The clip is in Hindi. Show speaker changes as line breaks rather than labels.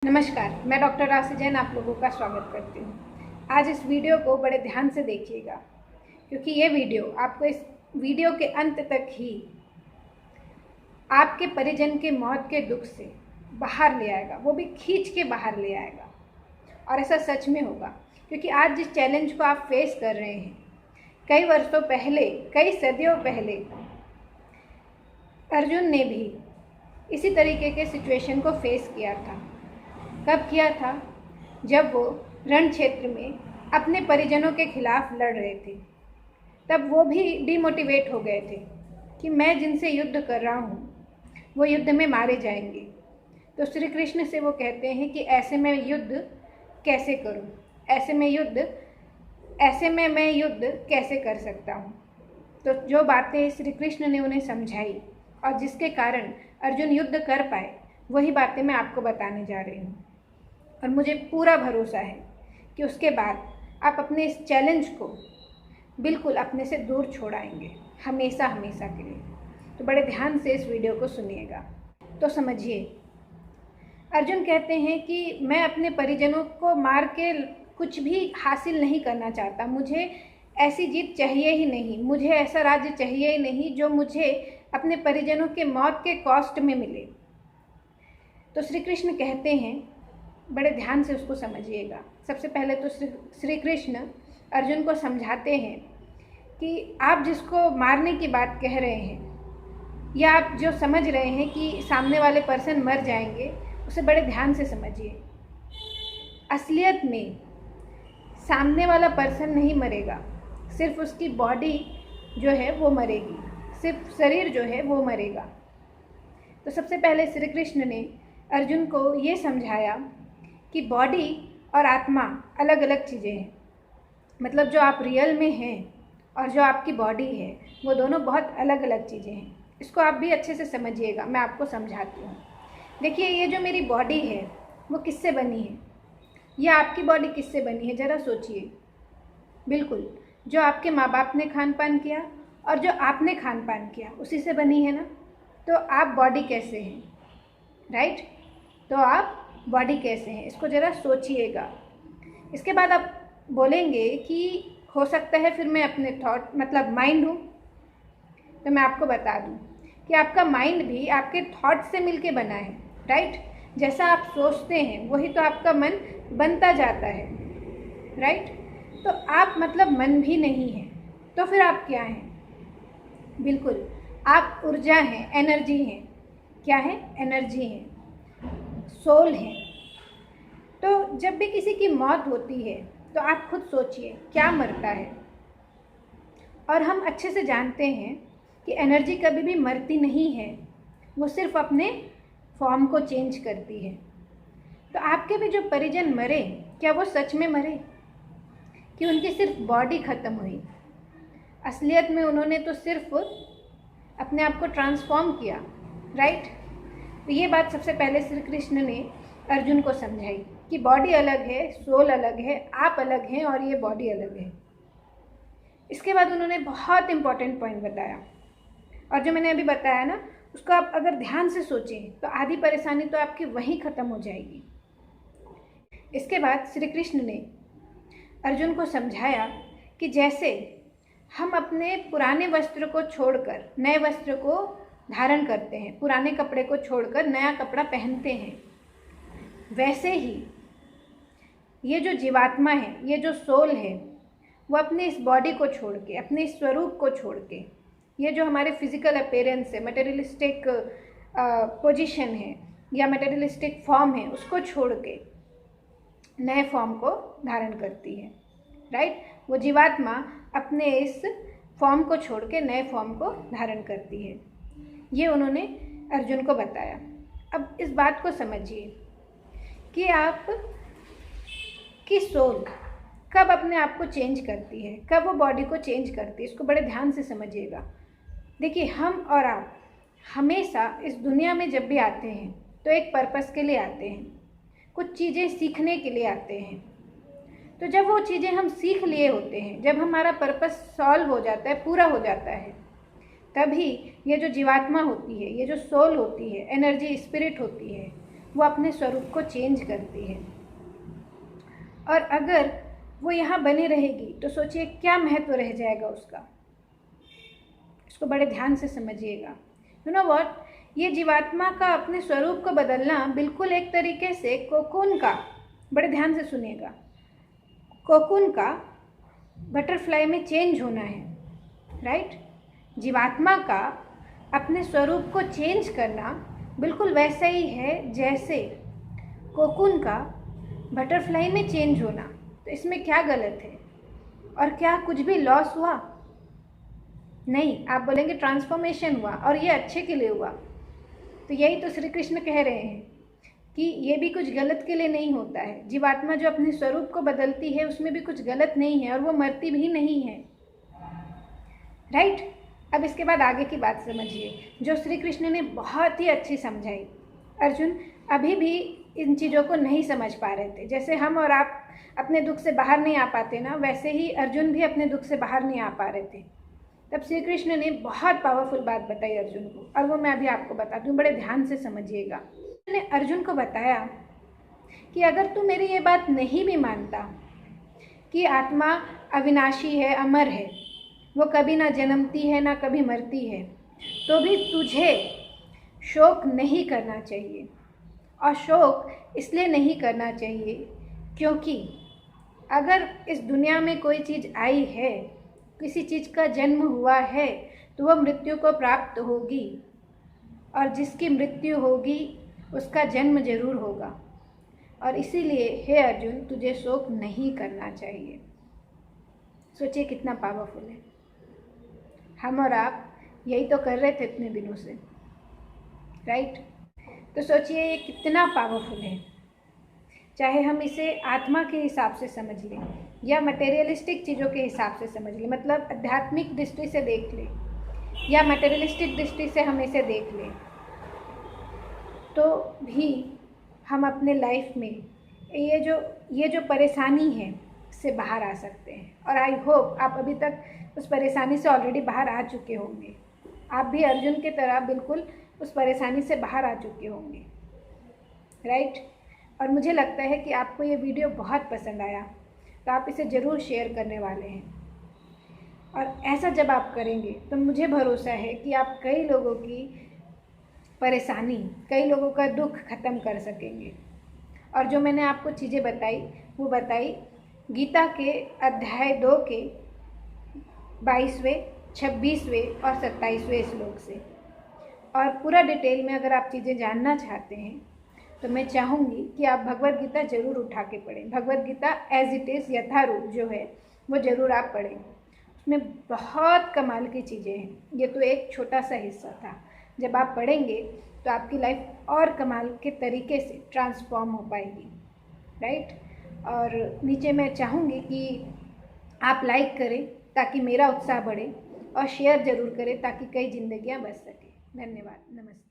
नमस्कार, मैं डॉक्टर राशि जैन आप लोगों का स्वागत करती हूँ। आज इस वीडियो को बड़े ध्यान से देखिएगा, क्योंकि ये वीडियो आपको इस वीडियो के अंत तक ही आपके परिजन के मौत के दुख से बाहर ले आएगा, वो भी खींच के बाहर ले आएगा। और ऐसा सच में होगा, क्योंकि आज जिस चैलेंज को आप फेस कर रहे हैं, कई वर्षों पहले, कई सदियों पहले अर्जुन ने भी इसी तरीके के सिचुएशन को फेस किया था। कब किया था? जब वो रण क्षेत्र में अपने परिजनों के खिलाफ लड़ रहे थे। तब वो भी डिमोटिवेट हो गए थे कि मैं जिनसे युद्ध कर रहा हूँ वो युद्ध में मारे जाएंगे। तो श्री कृष्ण से वो कहते हैं कि ऐसे में युद्ध कैसे करूँ, ऐसे में मैं युद्ध कैसे कर सकता हूँ। तो जो बातें श्री कृष्ण ने उन्हें समझाई और जिसके कारण अर्जुन युद्ध कर पाए, वही बातें मैं आपको बताने जा रही हूँ। और मुझे पूरा भरोसा है कि उसके बाद आप अपने इस चैलेंज को बिल्कुल अपने से दूर छोड़ाएंगे, हमेशा हमेशा के लिए। तो बड़े ध्यान से इस वीडियो को सुनिएगा। तो समझिए, अर्जुन कहते हैं कि मैं अपने परिजनों को मार के कुछ भी हासिल नहीं करना चाहता। मुझे ऐसी जीत चाहिए ही नहीं, मुझे ऐसा राज्य चाहिए ही नहीं जो मुझे अपने परिजनों के मौत के कॉस्ट में मिले। तो श्री कृष्ण कहते हैं, बड़े ध्यान से उसको समझिएगा। सबसे पहले तो श्री कृष्ण अर्जुन को समझाते हैं कि आप जिसको मारने की बात कह रहे हैं या आप जो समझ रहे हैं कि सामने वाले पर्सन मर जाएंगे, उसे बड़े ध्यान से समझिए। असलियत में सामने वाला पर्सन नहीं मरेगा, सिर्फ उसकी बॉडी जो है वो मरेगी, सिर्फ शरीर जो है वो मरेगा। तो सबसे पहले श्री कृष्ण ने अर्जुन को ये समझाया कि बॉडी और आत्मा अलग अलग चीज़ें हैं। मतलब जो आप रियल में हैं और जो आपकी बॉडी है, वो दोनों बहुत अलग अलग चीज़ें हैं। इसको आप भी अच्छे से समझिएगा, मैं आपको समझाती हूँ। देखिए, ये जो मेरी बॉडी है वो किससे बनी है, या आपकी बॉडी किससे बनी है, ज़रा सोचिए। बिल्कुल, जो आपके माँ बाप ने खान पान किया और जो आपने खान पान किया, उसी से बनी है ना। तो आप बॉडी कैसे हैं, राइट? तो आप बॉडी कैसे हैं, इसको ज़रा सोचिएगा। इसके बाद आप बोलेंगे कि हो सकता है फिर मैं अपने थॉट मतलब माइंड हूँ। तो मैं आपको बता दूँ कि आपका माइंड भी आपके थॉट से मिलके बना है, राइट? जैसा आप सोचते हैं वही तो आपका मन बनता जाता है, राइट? तो आप मतलब मन भी नहीं है, तो फिर आप क्या हैं? बिल्कुल, आप ऊर्जा हैं, एनर्जी हैं। क्या है? एनर्जी हैं, सोल है। तो जब भी किसी की मौत होती है तो आप खुद सोचिए क्या मरता है। और हम अच्छे से जानते हैं कि एनर्जी कभी भी मरती नहीं है, वो सिर्फ अपने फॉर्म को चेंज करती है। तो आपके भी जो परिजन मरे, क्या वो सच में मरे कि उनकी सिर्फ बॉडी ख़त्म हुई? असलियत में उन्होंने तो सिर्फ अपने आप को ट्रांसफॉर्म किया, राइट? तो ये बात सबसे पहले श्री कृष्ण ने अर्जुन को समझाई कि बॉडी अलग है, सोल अलग है, आप अलग हैं और ये बॉडी अलग है। इसके बाद उन्होंने बहुत इम्पॉर्टेंट पॉइंट बताया, और जो मैंने अभी बताया ना, उसको आप अगर ध्यान से सोचें तो आधी परेशानी तो आपकी वहीं ख़त्म हो जाएगी। इसके बाद श्री कृष्ण ने अर्जुन को समझाया कि जैसे हम अपने पुराने वस्त्र को छोड़कर नए वस्त्र को धारण करते हैं, पुराने कपड़े को छोड़कर नया कपड़ा पहनते हैं, वैसे ही ये जो जीवात्मा है, ये जो सोल है, वो अपने इस बॉडी को छोड़ के, अपने इस स्वरूप को छोड़ के, ये जो हमारे फिजिकल अपीयरेंस है, मटेरियलिस्टिक पोजीशन है या मटेरियलिस्टिक फॉर्म है, उसको छोड़ के नए फॉर्म को धारण करती है, राइट? वो जीवात्मा अपने इस फॉर्म को छोड़ के नए फॉर्म को धारण करती है। ये उन्होंने अर्जुन को बताया। अब इस बात को समझिए कि आप की सोल कब अपने आप को चेंज करती है, कब वो बॉडी को चेंज करती है, इसको बड़े ध्यान से समझिएगा। देखिए, हम और आप हमेशा इस दुनिया में जब भी आते हैं तो एक पर्पस के लिए आते हैं, कुछ चीज़ें सीखने के लिए आते हैं। तो जब वो चीज़ें हम सीख लिए होते हैं, जब हमारा पर्पस सॉल्व हो जाता है, पूरा हो जाता है, तभी ये जो जीवात्मा होती है, ये जो सोल होती है, एनर्जी, स्पिरिट होती है, वो अपने स्वरूप को चेंज करती है। और अगर वो यहाँ बनी रहेगी तो सोचिए क्या महत्व रह जाएगा उसका। इसको बड़े ध्यान से समझिएगा। यू नो व्हाट, ये जीवात्मा का अपने स्वरूप को बदलना बिल्कुल एक तरीके से कोकून का, बड़े ध्यान से सुनिएगा, कोकून का बटरफ्लाई में चेंज होना है, राइट। जीवात्मा का अपने स्वरूप को चेंज करना बिल्कुल वैसा ही है जैसे कोकून का बटरफ्लाई में चेंज होना। तो इसमें क्या गलत है? और क्या कुछ भी लॉस हुआ? नहीं, आप बोलेंगे ट्रांसफॉर्मेशन हुआ और ये अच्छे के लिए हुआ। तो यही तो श्री कृष्ण कह रहे हैं कि ये भी कुछ गलत के लिए नहीं होता है। जीवात्मा जो अपने स्वरूप को बदलती है उसमें भी कुछ गलत नहीं है और वो मरती भी नहीं है, राइट। अब इसके बाद आगे की बात समझिए जो श्री कृष्ण ने बहुत ही अच्छी समझाई। अर्जुन अभी भी इन चीज़ों को नहीं समझ पा रहे थे। जैसे हम और आप अपने दुख से बाहर नहीं आ पाते ना, वैसे ही अर्जुन भी अपने दुख से बाहर नहीं आ पा रहे थे। तब श्री कृष्ण ने बहुत पावरफुल बात बताई अर्जुन को, और वो मैं अभी आपको बताती हूँ, बड़े ध्यान से समझिएगा। उन्होंने अर्जुन को बताया कि अगर तू मेरी ये बात नहीं भी मानता कि आत्मा अविनाशी है, अमर है, वो कभी ना जन्मती है ना कभी मरती है, तो भी तुझे शोक नहीं करना चाहिए। और शोक इसलिए नहीं करना चाहिए क्योंकि अगर इस दुनिया में कोई चीज़ आई है, किसी चीज़ का जन्म हुआ है, तो वह मृत्यु को प्राप्त होगी, और जिसकी मृत्यु होगी उसका जन्म जरूर होगा। और इसीलिए हे अर्जुन तुझे शोक नहीं करना चाहिए। सोचिए कितना पावरफुल है। हम और आप यही तो कर रहे थे इतने दिनों से, राइट। तो सोचिए ये कितना पावरफुल है। चाहे हम इसे आत्मा के हिसाब से समझ लें या मटेरियलिस्टिक चीज़ों के हिसाब से समझ लें, मतलब आध्यात्मिक दृष्टि से देख लें या मटेरियलिस्टिक दृष्टि से हम इसे देख लें, तो भी हम अपने लाइफ में ये जो परेशानी है इससे बाहर आ सकते हैं। और आई होप आप अभी तक उस परेशानी से ऑलरेडी बाहर आ चुके होंगे। आप भी अर्जुन की तरह बिल्कुल उस परेशानी से बाहर आ चुके होंगे, राइट। और मुझे लगता है कि आपको ये वीडियो बहुत पसंद आया, तो आप इसे ज़रूर शेयर करने वाले हैं। और ऐसा जब आप करेंगे तो मुझे भरोसा है कि आप कई लोगों की परेशानी, कई लोगों का दुख ख़त्म कर सकेंगे। और जो मैंने आपको चीज़ें बताई वो बताई गीता के अध्याय 2 के 22वें, 26वें और 27वें श्लोक से। और पूरा डिटेल में अगर आप चीज़ें जानना चाहते हैं तो मैं चाहूँगी कि आप भगवद गीता ज़रूर उठा के पढ़ें। Bhagavad Gita as it is यथारूप जो है वो ज़रूर आप पढ़ें। उसमें बहुत कमाल की चीज़ें हैं। ये तो एक छोटा सा हिस्सा था। जब आप पढ़ेंगे तो आपकी लाइफ और कमाल के तरीके से ट्रांसफॉर्म हो पाएगी, राइट। और नीचे मैं चाहूँगी कि आप लाइक करें ताकि मेरा उत्साह बढ़े, और शेयर ज़रूर करें ताकि कई ज़िंदगियाँ बच सकें। धन्यवाद, नमस्ते।